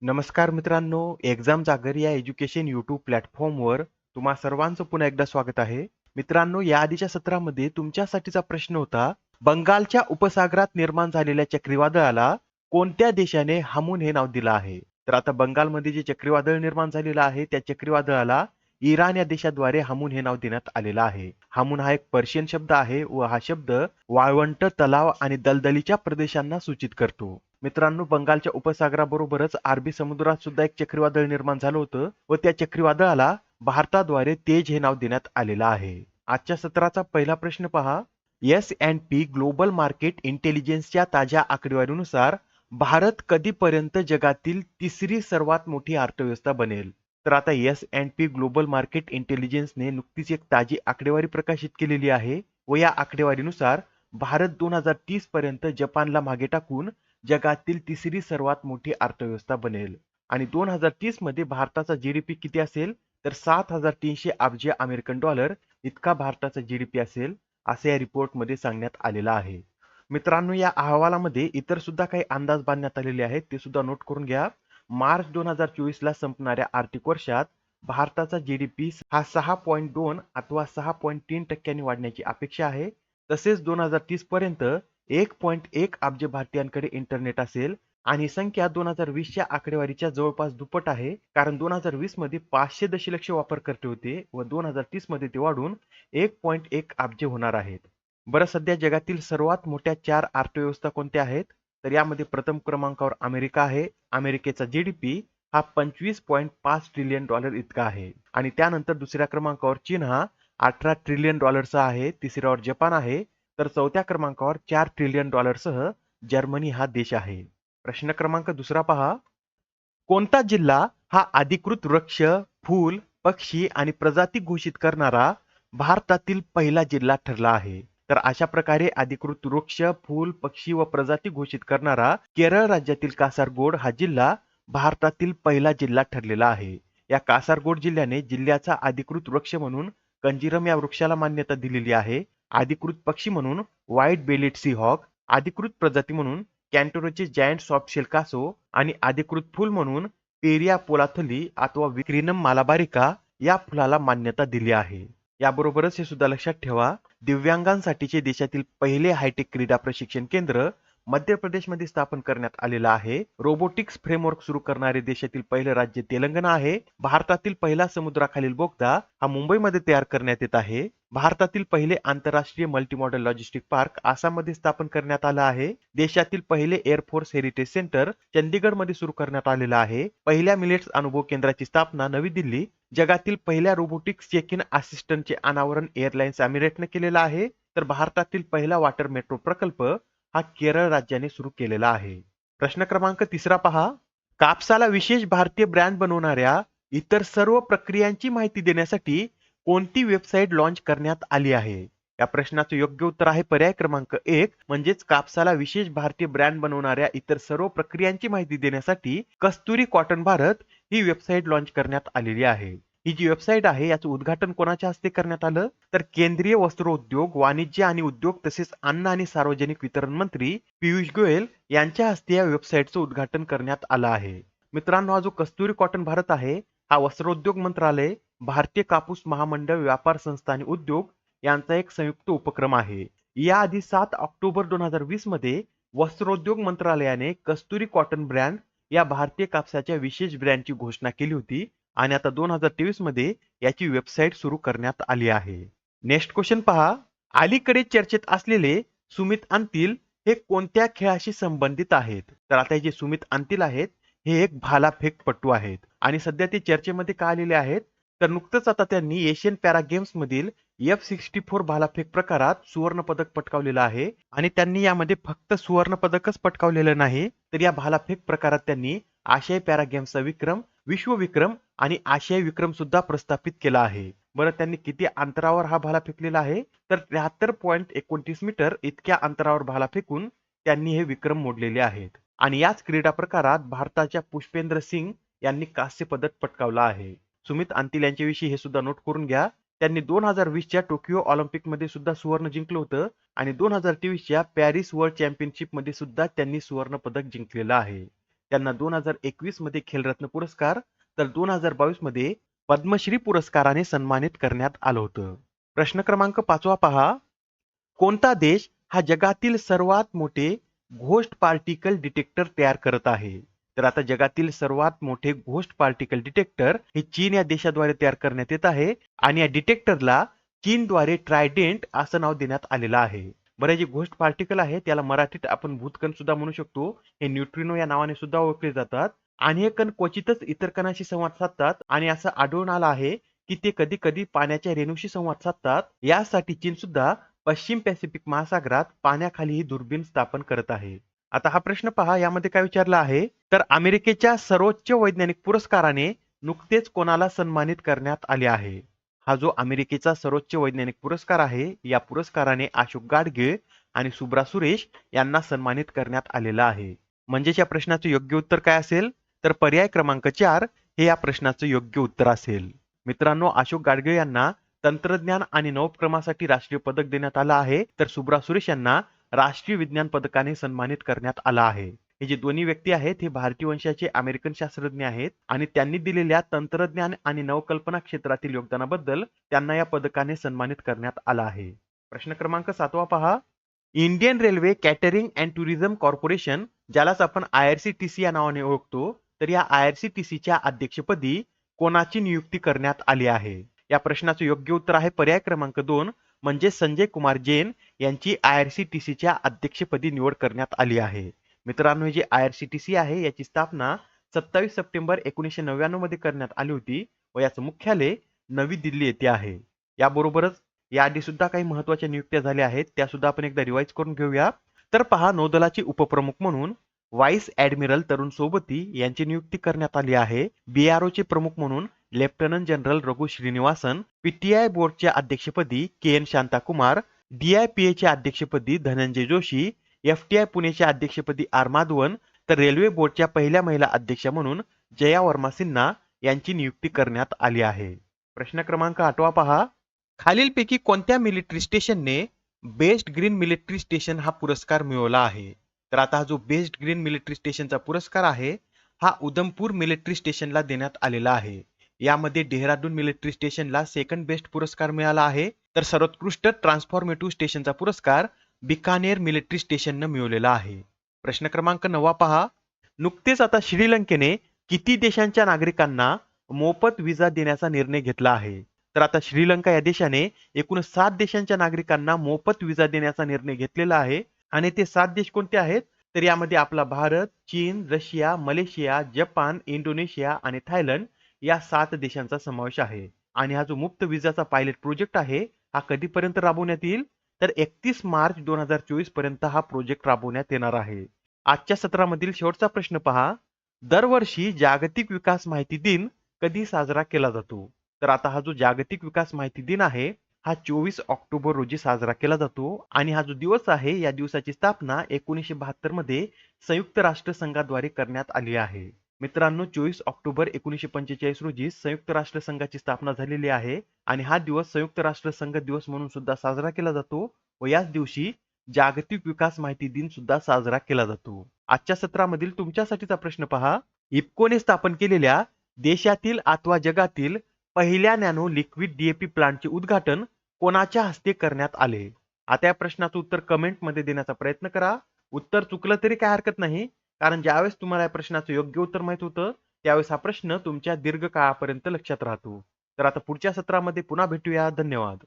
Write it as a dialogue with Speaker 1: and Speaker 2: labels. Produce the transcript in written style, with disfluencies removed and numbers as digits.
Speaker 1: नमस्कार मित्रांनो, एक्झाम जागर या एज्युकेशन यूट्यूब प्लॅटफॉर्मवर तुम्हा सर्वांचं पुन्हा एकदा स्वागत आहे. मित्रांनो, या आधीच्या सत्रामध्ये तुमच्यासाठीचा प्रश्न होता, बंगालच्या उपसागरात निर्माण झालेल्या चक्रीवादळाला कोणत्या देशाने हामून हे नाव दिलं आहे? तर आता बंगालमध्ये जे चक्रीवादळ निर्माण झालेलं आहे, त्या चक्रीवादळाला इराण या देशाद्वारे हामून हे नाव देण्यात आलेलं आहे. हामून हा एक पर्शियन शब्द आहे व हा शब्द वाळवंट, तलाव आणि दलदलीच्या प्रदेशांना सूचित करतो. मित्रांनो, बंगालच्या उपसागराबरोबरच अरबी समुद्रात सुद्धा एक चक्रीवादळ निर्माण झालं होतं व त्या चक्रीवादळाला भारताद्वारे तेज हे नाव देण्यात आलेलं आहे. आजच्या सत्राचा पहिला प्रश्न पहा. S&P ग्लोबल मार्केट इंटेलिजन्सच्या ताज्या आकडेवारीनुसार भारत कधीपर्यंत जगातील तिसरी सर्वात मोठी अर्थव्यवस्था बनेल? तर आता S&P ग्लोबल मार्केट इंटेलिजन्सने नुकतीच एक ताजी आकडेवारी प्रकाशित केलेली आहे व या आकडेवारीनुसार भारत 2030 पर्यंत जपानला मागे टाकून जगातील तिसरी सर्वात मोठी अर्थव्यवस्था बनेल. आणि 2030 मध्ये भारताचा जीडीपी किती असेल? तर 7,300 अब्ज अमेरिकन डॉलर इतका भारताचा जीडीपी असेल, असे या रिपोर्टमध्ये सांगण्यात आलेलं आहे. मित्रांनो, या अहवालामध्ये इतर सुद्धा काही अंदाज बांधण्यात आलेले आहेत, ते सुद्धा नोट करून घ्या. मार्च 2024 ला संपणाऱ्या आर्थिक वर्षात भारताचा जीडीपी हा 6.2 अथवा 6.3% वाढण्याची अपेक्षा आहे. तसेच 2030 पर्यंत 1.1 अब्ज भारतीयांकडे इंटरनेट असेल आणि ही संख्या 2020च्या आकडेवारीच्या जवळपास दुप्पट आहे, कारण 2020 मध्ये 500 दशलक्ष वापरकर्ते होते व 2030 मध्ये ते वाढून 1.1 अब्ज होणार आहेत. बरं, सध्या जगातील सर्वात मोठ्या 4 अर्थव्यवस्था कोणत्या आहेत? तर यामध्ये प्रथम क्रमांकावर अमेरिका आहे. अमेरिकेचा जीडीपी हा 25.5 ट्रिलियन डॉलर इतका आहे आणि त्यानंतर दुसऱ्या क्रमांकावर चीन हा 18 ट्रिलियन डॉलरचा आहे. तिसऱ्यावर जपान आहे, तर चौथ्या क्रमांकावर 4 ट्रिलियन डॉलरसह जर्मनी हा देश आहे. प्रश्न क्रमांक दुसरा पहा. कोणता जिल्हा हा अधिकृत वृक्ष, फूल, पक्षी आणि प्रजाती घोषित करणारा भारतातील पहिला जिल्हा ठरला आहे? तर अशा प्रकारे अधिकृत वृक्ष, फूल, पक्षी व प्रजाती घोषित करणारा केरळ राज्यातील कासारगोड हा जिल्हा भारतातील पहिला जिल्हा ठरलेला आहे. या कासारगोड जिल्ह्याने जिल्ह्याचा अधिकृत वृक्ष म्हणून कंजिरम या वृक्षाला मान्यता दिलेली आहे. अधिकृत पक्षी म्हणून व्हाईट बेलिड सी हॉक, अधिकृत प्रजाती म्हणून कॅन्टोरोचे जायंट सॉफ्ट शेल कासव आणि अधिकृत फूल म्हणून पेरिया पोलाथली अथवा विक्रीनम मालाबारिका या फुलाला मान्यता दिली आहे. याबरोबरच हे सुद्धा लक्षात ठेवा, दिव्यांगांसाठीचे देशातील पहिले हायटेक क्रीडा प्रशिक्षण केंद्र मध्य प्रदेशमध्ये स्थापन करण्यात आलेलं आहे. रोबोटिक्स फ्रेमवर्क सुरू करणारे देशातील पहिले राज्य तेलंगणा आहे. भारतातील पहिला समुद्राखालील बोगदा हा मुंबईमध्ये तयार करण्यात येत आहे. भारतातील पहिले आंतरराष्ट्रीय मल्टीमॉडल लॉजिस्टिक पार्क आसाममध्ये स्थापन करण्यात आलं आहे. देशातील पहिले एअरफोर्स हेरिटेज सेंटर चंदीगडमध्ये सुरू करण्यात आलेलं आहे. पहिल्या मिलेट्स अनुभव केंद्राची स्थापना नवी दिल्ली, जगातील पहिल्या रोबोटिक्स चेक इन असिस्टंटचे अनावरण एअरलाइन्स एमिरेटने केलेलं आहे. तर भारतातील पहिला वॉटर मेट्रो प्रकल्प हा केरळ राज्याने सुरू केलेला आहे. प्रश्न क्रमांक तिसरा पहा. कापसाला विशेष भारतीय ब्रँड बनवणाऱ्या इतर सर्व प्रक्रियांची माहिती देण्यासाठी कोणती वेबसाईट लॉन्च करण्यात आली आहे? या प्रश्नाचं योग्य उत्तर आहे पर्याय क्रमांक 1, म्हणजेच कापसाला विशेष भारतीय ब्रँड बनवणाऱ्या इतर सर्व प्रक्रियांची माहिती देण्यासाठी कस्तुरी कॉटन भारत ही वेबसाईट लॉन्च करण्यात आलेली आहे. ही जी वेबसाईट आहे याचं उद्घाटन कोणाच्या हस्ते करण्यात आलं? तर केंद्रीय वस्त्रोद्योग, वाणिज्य आणि उद्योग तसेच अन्न आणि सार्वजनिक वितरण मंत्री पियुष गोयल यांच्या हस्ते या वेबसाईटचं उद्घाटन करण्यात आलं आहे. मित्रांनो, हा जो कस्तुरी कॉटन भारत आहे हा वस्त्रोद्योग मंत्रालय, भारतीय कापूस महामंडळ, व्यापार संस्था आणि उद्योग यांचा एक संयुक्त उपक्रम आहे. याआधी 7 ऑक्टोबर 2020 मध्ये वस्त्रोद्योग मंत्रालयाने कस्तुरी कॉटन ब्रँड या भारतीय कापसाच्या विशेष ब्रँडची घोषणा केली होती आणि आता 2023 मध्ये याची वेबसाईट सुरू करण्यात आली आहे. नेक्स्ट क्वेश्चन पहा. अलीकडे चर्चेत असलेले सुमित अंतिल हे कोणत्या खेळाशी संबंधित आहेत? तर आता हे जे सुमित अंतिल आहेत हे एक भालाफेकपटू आहेत आणि सध्या ते चर्चेमध्ये का आलेले आहेत? तर नुकतंच आता त्यांनी एशियन पॅरा गेम्स मधील F64 भालाफेक प्रकारात सुवर्ण पदक पटकावलेलं आहे आणि त्यांनी यामध्ये फक्त सुवर्ण पदकच पटकावलेलं नाही, तर या भालाफेक प्रकारात त्यांनी आशियाई पॅरा गेम्सचा विक्रम, विश्व विक्रम आणि आशियाई विक्रम सुद्धा प्रस्थापित केला आहे. बरं, त्यांनी किती अंतरावर हा भाला फेकलेला आहे? तर 73.29 मीटर इतक्या अंतरावर भाला फेकून त्यांनी हे विक्रम मोडलेले आहेत. आणि याच क्रीडा प्रकारात भारताच्या पुष्पेंद्र सिंग यांनी कांस्य पदक पटकावलं आहे. सुमित अंतिल यांच्याविषयी हे सुद्धा नोट करून घ्या. त्यांनी 2020च्या टोकियो ऑलिम्पिक मध्ये सुद्धा सुवर्ण जिंकलं होतं आणि 2023च्या पॅरिस वर्ल्ड चॅम्पियनशिप मध्ये सुद्धा त्यांनी सुवर्ण पदक जिंकलेलं आहे. त्यांना 2021 मध्ये खेलरत्न पुरस्कार तर 2022 मध्ये पद्मश्री पुरस्काराने सन्मानित करण्यात आलं होतं. प्रश्न क्रमांक 5 पहा. कोणता देश हा जगातील सर्वात मोठे घोस्ट पार्टिकल डिटेक्टर तयार करत आहे? तर आता जगातील सर्वात मोठे घोस्ट पार्टिकल डिटेक्टर हे चीन या देशाद्वारे तयार करण्यात येत आहे आणि या डिटेक्टरला चीनद्वारे ट्रायडेंट असं नाव देण्यात आलेलं आहे. बरं, जे घोस्ट पार्टिकल आहे त्याला मराठीत आपण भूतकण सुद्धा म्हणू शकतो. हे न्यूट्रिनो या नावाने सुद्धा ओळखले जातात आणि हे कण क्वचितच इतर कणांशी संवाद साधतात आणि असं आढळून आलं आहे की ते कधी कधी पाण्याच्या रेणूशी संवाद साधतात. यासाठी चीन सुद्धा पश्चिम पॅसिफिक महासागरात पाण्याखाली ही दुर्बीण स्थापन करत आहे. आता हा प्रश्न पहा, यामध्ये काय विचारला आहे, तर अमेरिकेच्या सर्वोच्च वैज्ञानिक पुरस्काराने नुकतेच कोणाला सन्मानित करण्यात आले आहे? हा जो अमेरिकेचा सर्वोच्च वैज्ञानिक पुरस्कार आहे, या पुरस्काराने अशोक गाडगीळ आणि सुब्रा सुरेश यांना सन्मानित करण्यात आलेला आहे. म्हणजेच या प्रश्नाचं योग्य उत्तर काय असेल, तर पर्याय क्रमांक 4 हे या प्रश्नाचं योग्य उत्तर असेल. मित्रांनो, अशोक गाडगीळ यांना तंत्रज्ञान आणि नवोपक्रमासाठी राष्ट्रीय पदक देण्यात आलं आहे, तर सुब्रा सुरेश यांना राष्ट्रीय विज्ञान पदकाने सन्मानित करण्यात आलं आहे. हे जे दोन्ही व्यक्ती आहेत हे भारतीय वंशाचे अमेरिकन शास्त्रज्ञ आहेत आणि त्यांनी दिलेल्या तंत्रज्ञान आणि नवकल्पना क्षेत्रातील योगदानाबद्दल त्यांना या पदकाने सन्मानित करण्यात आलं आहे. प्रश्न क्रमांक 7 पहा. Indian railway catering and tourism corporation, ज्यालाच आपण IRCTC या नावाने ओळखतो, तर या IRCTCच्या अध्यक्षपदी कोणाची नियुक्ती करण्यात आली आहे? या प्रश्नाचं योग्य उत्तर आहे पर्याय क्रमांक 2 म्हणजे संजय कुमार जैन यांची IRCTCच्या अध्यक्षपदी निवड करण्यात आली आहे. मित्रांनो, हे जे IRCTC आहे याची स्थापना 27 सप्टेंबर 1999 मध्ये करण्यात आली होती व याचं मुख्यालय नवी दिल्ली येथे आहे. याबरोबरच याआधी सुद्धा काही महत्त्वाच्या नियुक्त्या झाल्या आहेत, त्या सुद्धा आपण एकदा रिवाइज करून घेऊया. तर पहा, नौदलाचे उपप्रमुख म्हणून व्हाईस ॲडमिरल तरुण सोबती यांची नियुक्ती करण्यात आली आहे. BROचे प्रमुख म्हणून lieutenant general Raghu Srinivasan, PTI बोर्डच्या अध्यक्षपदी KN शांताकुमार, DIPAच्या अध्यक्षपदी धनंजय जोशी, FTI पुणेच्या अध्यक्षपदी आर माधवन, तर रेल्वे बोर्डच्या पहिल्या महिला अध्यक्ष म्हणून जया वर्मा सिन्हा यांची नियुक्ती करण्यात आली आहे. प्रश्न क्रमांक 8 पहा. खालीलपैकी कोणत्या मिलिटरी स्टेशनने बेस्ट ग्रीन मिलिटरी स्टेशन हा पुरस्कार मिळवला आहे? तर आता हा जो बेस्ट ग्रीन मिलिटरी स्टेशनचा पुरस्कार आहे हा उधमपूर मिलिटरी स्टेशनला देण्यात आलेला आहे. यामध्ये डेहराडून मिलिटरी स्टेशनला सेकंड बेस्ट पुरस्कार मिळाला आहे, तर सर्वोत्कृष्ट ट्रान्सफॉर्मेटिव्ह स्टेशनचा पुरस्कार बिकानेर मिलिटरी स्टेशननं मिळवलेला आहे. प्रश्न क्रमांक 9 पहा. नुकतेच आता श्रीलंकेने किती देशांच्या नागरिकांना मोफत विजा देण्याचा निर्णय घेतला आहे? तर आता श्रीलंका या देशाने एकूण 7 देशांच्या नागरिकांना मोफत विजा देण्याचा निर्णय घेतलेला आहे आणि ते 7 देश कोणते आहेत? तर यामध्ये आपला भारत, चीन, रशिया, मलेशिया, जपान, इंडोनेशिया आणि थायलंड या 7 देशांचा समावेश आहे. आणि हा जो मुक्त विजाचा पायलट प्रोजेक्ट आहे हा कधीपर्यंत राबवण्यात येईल? तर 31 मार्च 2024 पर्यंत हा प्रोजेक्ट राबवण्यात येणार आहे. आजच्या सत्रामधील शेवटचा प्रश्न पहा. दरवर्षी जागतिक विकास माहिती दिन कधी साजरा केला जातो? तर आता हा जो जागतिक विकास माहिती दिन आहे हा 24 ऑक्टोबर रोजी साजरा केला जातो आणि हा जो दिवस आहे या दिवसाची स्थापना 1972 मध्ये संयुक्त राष्ट्र संघाद्वारे करण्यात आली आहे. मित्रांनो, 24 ऑक्टोबर 1945 रोजी संयुक्त राष्ट्र संघाची स्थापना झालेली आहे आणि हा दिवस संयुक्त राष्ट्र संघ दिवस म्हणून सुद्धा साजरा केला जातो व याच दिवशी जागतिक विकास माहिती दिन सुद्धा साजरा केला जातो. आजच्या सत्रामधील तुमच्यासाठीचा प्रश्न पहा. इफ्कोने स्थापन केलेल्या देशातील अथवा जगातील पहिल्या नॅनो लिक्विड DAP प्लांटचे उद्घाटन कोणाच्या हस्ते करण्यात आले? आता या प्रश्नाचं उत्तर कमेंटमध्ये देण्याचा प्रयत्न करा. उत्तर चुकलं तरी काय हरकत नाही, कारण ज्यावेळेस तुम्हाला या प्रश्नाचं योग्य उत्तर माहित होतं त्यावेळेस हा प्रश्न तुमच्या दीर्घकाळापर्यंत लक्षात राहतो. तर आता पुढच्या सत्रामध्ये पुन्हा भेटूया. धन्यवाद.